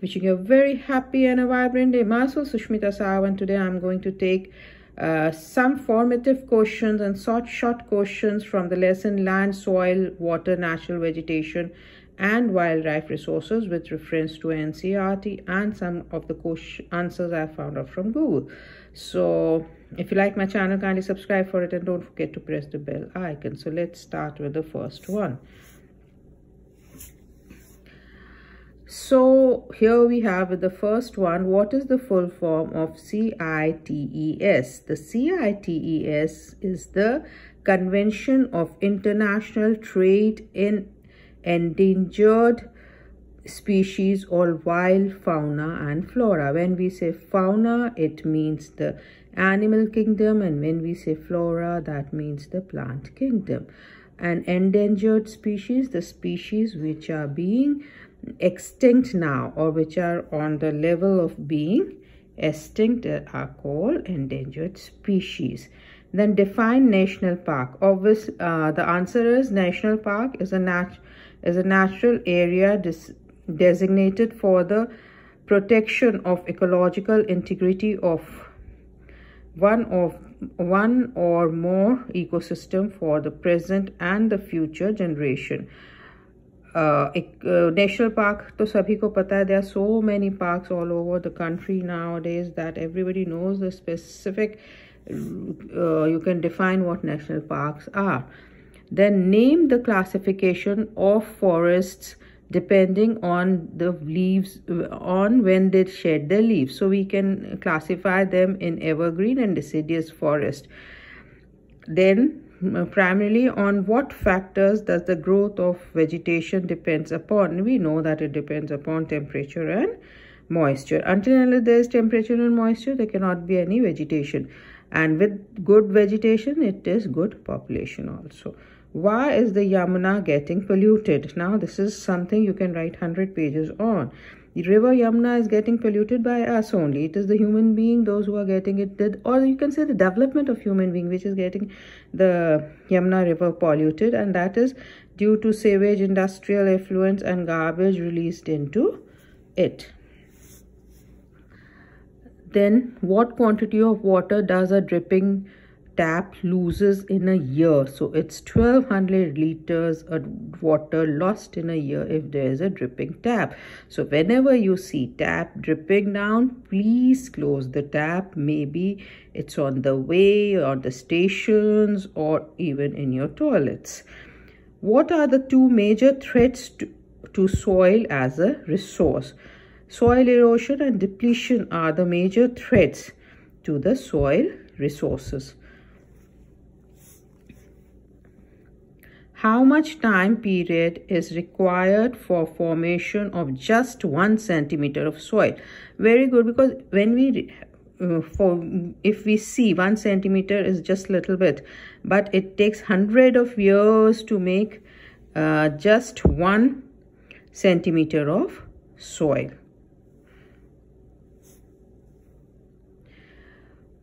Wishing you a very happy and a vibrant day. Myself, Sushmita Sahu, and today I'm going to take some formative questions and short questions from the lesson Land, Soil, Water, Natural Vegetation and Wildlife Resources with reference to NCERT, and some of the answers I found out from Google. So if you like my channel, kindly subscribe for it and don't forget to press the bell icon. So let's start with the first one. So here we have the first one. What is the full form of CITES? The CITES is the Convention of International Trade in Endangered Species or Wild Fauna and Flora. When we say fauna, it means the animal kingdom, and when we say flora, that means the plant kingdom. And endangered species, the species which are being extinct now or which are on the level of being extinct are called endangered species. Then define national park. Obviously, the answer is national park is a natural area designated for the protection of ecological integrity of one or more ecosystem for the present and the future generation. National park to sabhi ko pata hai. There are so many parks all over the country nowadays that everybody knows the specific. You can define what national parks are. Then name the classification of forests depending on the leaves, on when they shed their leaves. So we can classify them in evergreen and deciduous forest. Then primarily, on what factors does the growth of vegetation depends upon? We know that it depends upon temperature and moisture. Until there is temperature and moisture, there cannot be any vegetation. And with good vegetation, it is good population also. Why is the Yamuna getting polluted? Now, this is something you can write 100 pages on. The river Yamuna is getting polluted by us only. It is the human being, those who are getting it, or you can say the development of human being, which is getting the Yamuna river polluted, and that is due to sewage, industrial effluents and garbage released into it. Then what quantity of water does a dripping tap loses in a year? So it's 1200 liters of water lost in a year if there is a dripping tap. So whenever you see tap dripping down, please close the tap. Maybe it's on the way, or the stations, or even in your toilets. What are the two major threats to soil as a resource? Soil erosion and depletion are the major threats to the soil resources. How much time period is required for formation of just 1 centimeter of soil? Very good, because when we if we see 1 centimeter is just little bit, but it takes 100 of years to make just 1 centimeter of soil.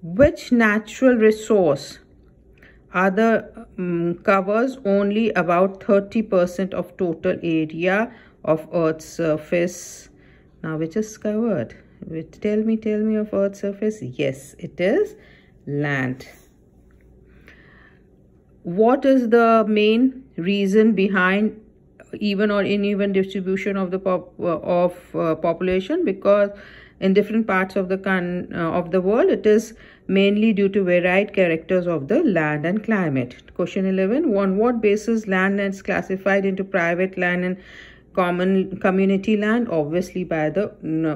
Which natural resource covers only about 30% of total area of Earth's surface? Now, which is covered? Tell me of Earth's surface. Yes, it is land. What is the main reason behind even or uneven distribution of the population? Because in different parts of the world, it is mainly due to varied characters of the land and climate. Question 11. On what basis land is classified into private land and community land? Obviously by the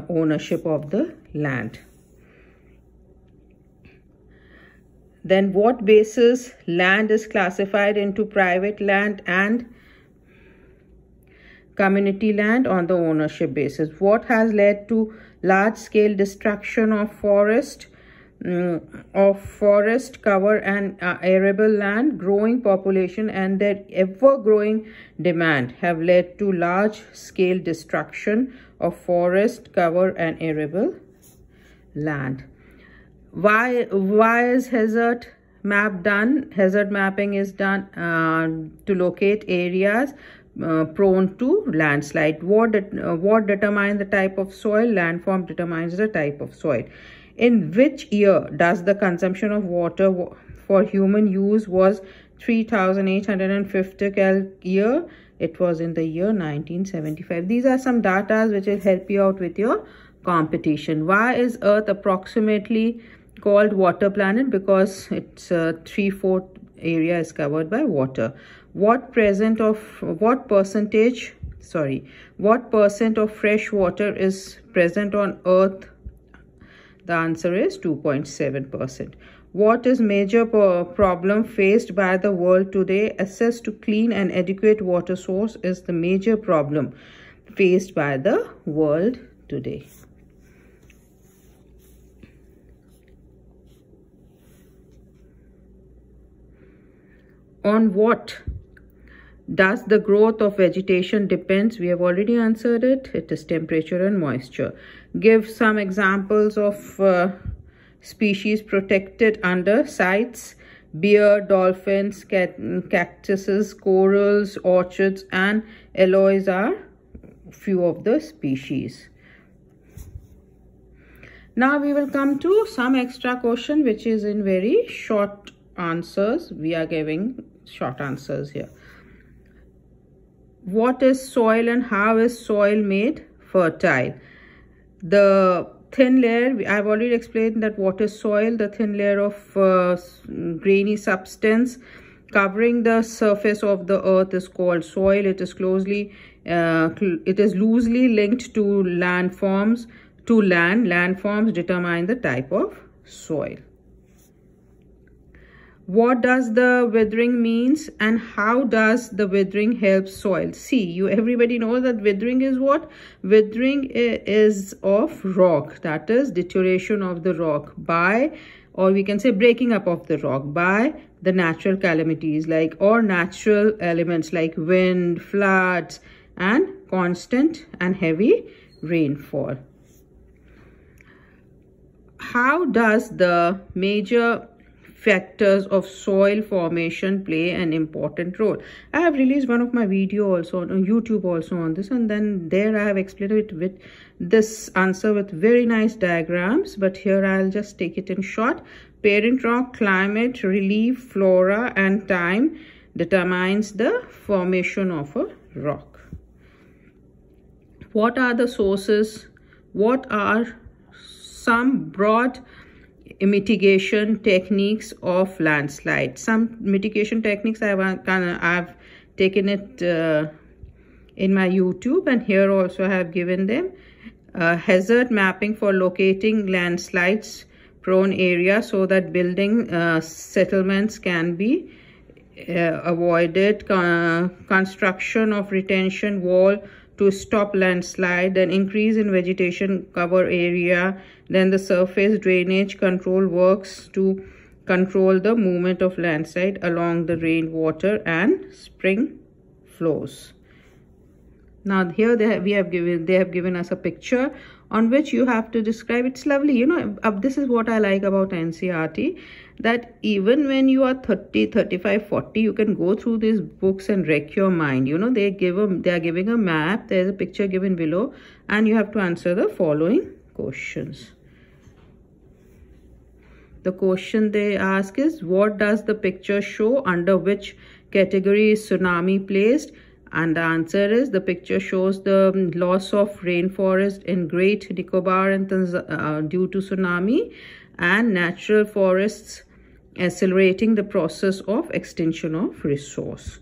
ownership of the land. Then what basis land is classified into private land and community land? On the ownership basis. What has led to large-scale destruction of forest cover and arable land? Growing population and their ever-growing demand have led to large-scale destruction of forest cover and arable land. Why is hazard map done? Hazard mapping is done to locate areas prone to landslide. What determines the type of soil? Landform determines the type of soil. In which year does the consumption of water for human use was 3,850 year? It was in the year 1975. These are some data which will help you out with your competition. Why is Earth approximately called water planet? Because it's 3/4 area is covered by water. What percent of fresh water is present on Earth? The answer is 2.7%. What is major problem faced by the world today? Access to clean and adequate water source is the major problem faced by the world today. On what does the growth of vegetation depends? We have already answered it. It is temperature and moisture. Give some examples of species protected under CITES. Bear, dolphins, cactuses, corals, orchids, and aloes are few of the species. Now we will come to some extra question which is in very short answers. We are giving short answers here. What is soil and how is soil made fertile? The thin layer, I've already explained that what is soil. The thin layer of grainy substance covering the surface of the earth is called soil. It is loosely linked to landforms. Landforms determine the type of soil. What does the withering means and how does the withering help soil? See, everybody knows that withering is what? Withering is of rock, that is deterioration of the rock by, or we can say breaking up of the rock by the natural calamities or natural elements like wind, floods, and constant and heavy rainfall. How does the major factors of soil formation play an important role? I have released one of my video also on YouTube also on this, and then there I have explained it with this answer with very nice diagrams, but here I'll just take it in short. Parent rock, climate, relief, flora, and time determines the formation of a rock. What are the sources? What are some broad mitigation techniques of landslide? Some mitigation techniques I've taken it in my YouTube, and here also I have given them. Hazard mapping for locating landslides prone area so that building settlements can be avoided. Construction of retention wall to stop landslide, then increase in vegetation cover area, then the surface drainage control works to control the movement of landslide along the rainwater and spring flows. Now here they have given us a picture on which you have to describe. It's lovely, this is what I like about NCERT, that even when you are 30, 35, 40, you can go through these books and wreck your mind. They are giving a map, there's a picture given below, and you have to answer the following questions. The question they ask is, what does the picture show? Under which category is tsunami placed? And the answer is, the picture shows the loss of rainforest in Great Nicobar and due to tsunami, and natural forests accelerating the process of extinction of resource.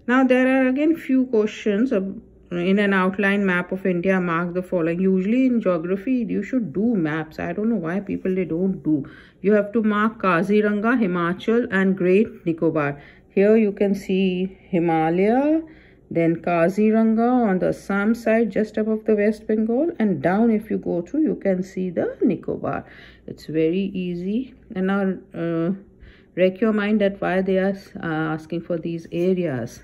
Now there are again few questions. In an outline map of India, mark the following. Usually in geography you should do maps. I don't know why people they don't do. You have to mark Kaziranga, Himachal, and Great Nicobar. Here you can see Himalaya, then Kaziranga on the Assam side just above the West Bengal, and down if you go through you can see the Nicobar. It's very easy. And now wreck your mind that why they are asking for these areas.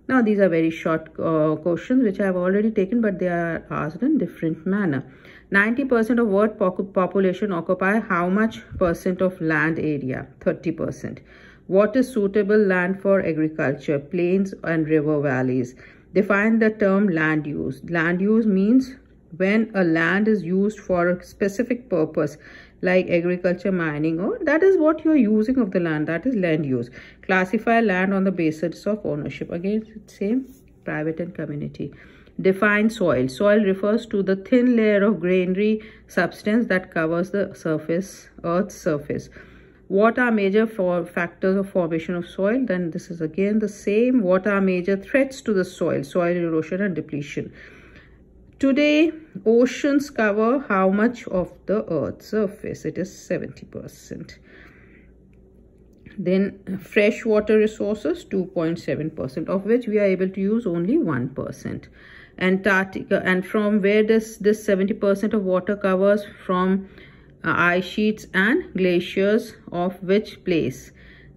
Now these are very short questions which I have already taken, but they are asked in different manner. 90% of world population occupy how much percent of land area? 30%. What is suitable land for agriculture? Plains and river valleys. Define the term land use. Land use means when a land is used for a specific purpose like agriculture, mining, or that is what you are using of the land, that is land use. Classify land on the basis of ownership. Again, same, private and community. Define soil. Soil refers to the thin layer of grainy substance that covers the surface, Earth's surface. What are major factors of formation of soil? Then this is again the same. What are major threats to the soil? Soil erosion and depletion. Today, oceans cover how much of the Earth's surface? It is 70%. Then freshwater resources, 2.7%, of which we are able to use only 1%. Antarctica, and from where does this 70% of water covers? From ice sheets and glaciers, of which place?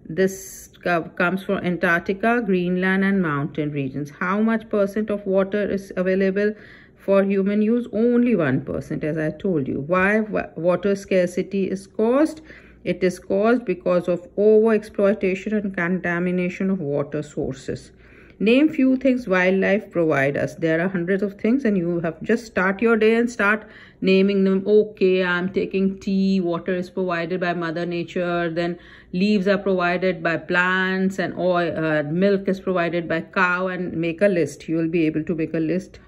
This comes from Antarctica, Greenland, and mountain regions. How much percent of water is available for human use? Only 1%, as I told you. Why water scarcity is caused? It is caused because of overexploitation and contamination of water sources. Name few things wildlife provide us. There are hundreds of things, and you have just start your day and start naming them. Okay, I'm taking tea, water is provided by Mother Nature, then leaves are provided by plants, and oil, milk is provided by cow, and make a list. You will be able to make a list.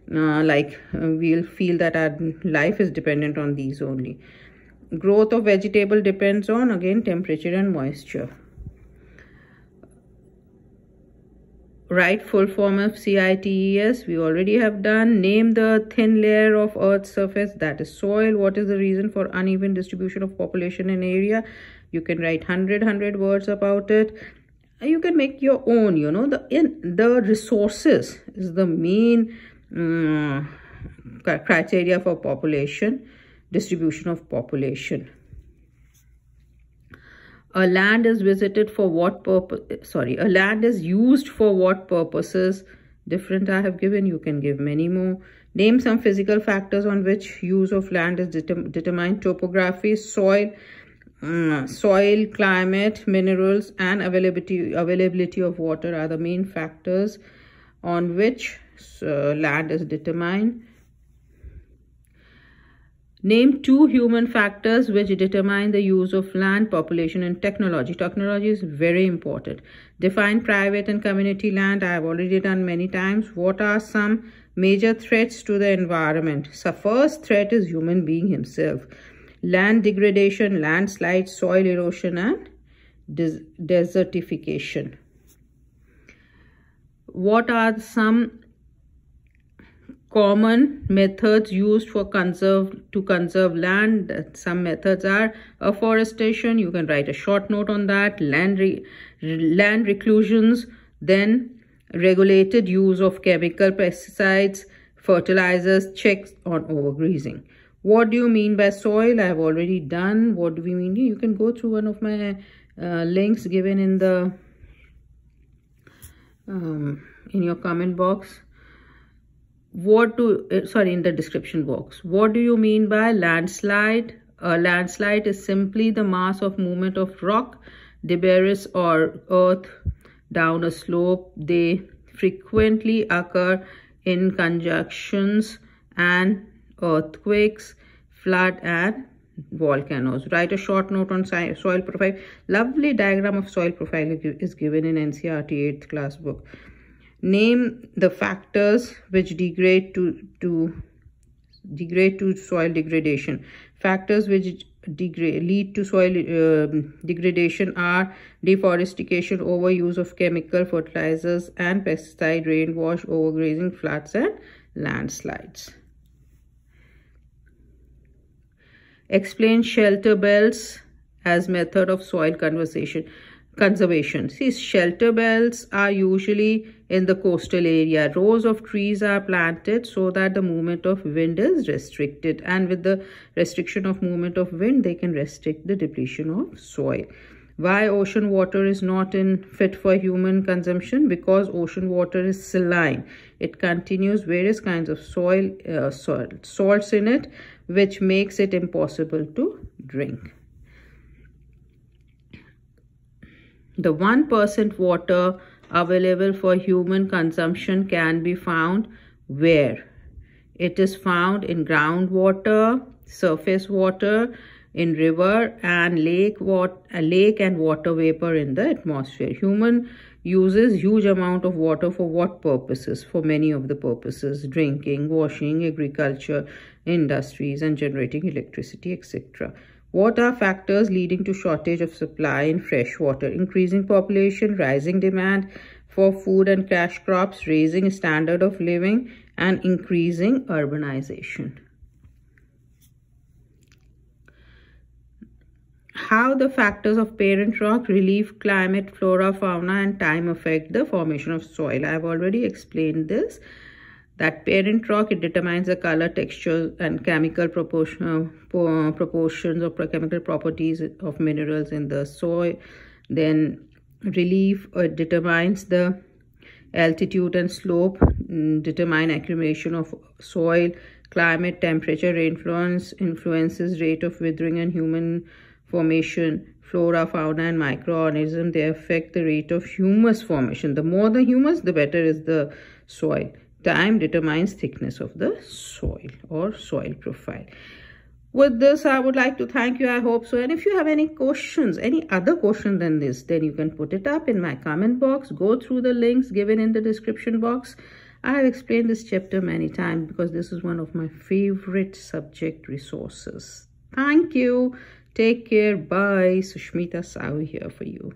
We'll feel that our life is dependent on these only. Growth of vegetable depends on, again, temperature and moisture. Write full form of CITES. We already have done. Name the thin layer of Earth's surface, that is soil. What is the reason for uneven distribution of population and area? You can write 100 words about it. You can make your own, you know. The resources is the main criteria for population, distribution of population. A land is visited for what purpose? A land is used for what purposes? Different I have given. You can give many more. Name some physical factors on which use of land is determined. Topography, soil, climate, minerals, and availability of water are the main factors on which land is determined. Name two human factors which determine the use of land, population, and technology. Technology is very important. Define private and community land. I have already done many times. What are some major threats to the environment? So first threat is human being himself. Land degradation, landslides, soil erosion, and desertification. What are some common methods used for to conserve land? Some methods are afforestation. You can write a short note on that. Land reclusions, then regulated use of chemical pesticides, fertilizers, checks on overgrazing. What do you mean by soil? I have already done. What do we mean? You can go through one of my links given in the in your comment box. In the description box. What do you mean by landslide? A landslide is simply the mass of movement of rock, debris, or earth down a slope. They frequently occur in conjunctions and earthquakes, flood, and volcanoes. Write a short note on soil profile. Lovely diagram of soil profile is given in NCERT 8th class book. Name the factors which degrade to soil degradation. Factors which lead to soil degradation are deforestation, overuse of chemical fertilizers and pesticide, rainwash, overgrazing, floods, and landslides. Explain shelter belts as method of soil conservation. See, shelter belts are usually in the coastal area. Rows of trees are planted so that the movement of wind is restricted, and with the restriction of movement of wind, they can restrict the depletion of soil. Why ocean water is not fit for human consumption? Because ocean water is saline. It contains various kinds of salts in it, which makes it impossible to drink. The 1% water available for human consumption can be found where? It is found in groundwater, surface water, in river and lake and water vapor in the atmosphere. Human uses huge amount of water for what purposes? For many of the purposes: drinking, washing, agriculture, industries, and generating electricity, etc. What are factors leading to shortage of supply in fresh water? Increasing population, rising demand for food and cash crops, raising standard of living, and increasing urbanization. How the factors of parent rock, relief, climate, flora, fauna, and time affect the formation of soil. I have already explained this. That parent rock, it determines the color, texture, and chemical proportions or chemical properties of minerals in the soil. Then relief, it determines the altitude and slope, determine accumulation of soil. Climate, temperature, influences rate of withering and human formation. Flora, fauna, and microorganisms, they affect the rate of humus formation. The more the humus, the better is the soil. Time determines thickness of the soil or soil profile. With this, I would like to thank you. I hope so. And if you have any questions, any other question than this, then you can put it up in my comment box. Go through the links given in the description box. I have explained this chapter many times because this is one of my favorite subject resources. Thank you. Take care. Bye. Sushmita Sahu here for you.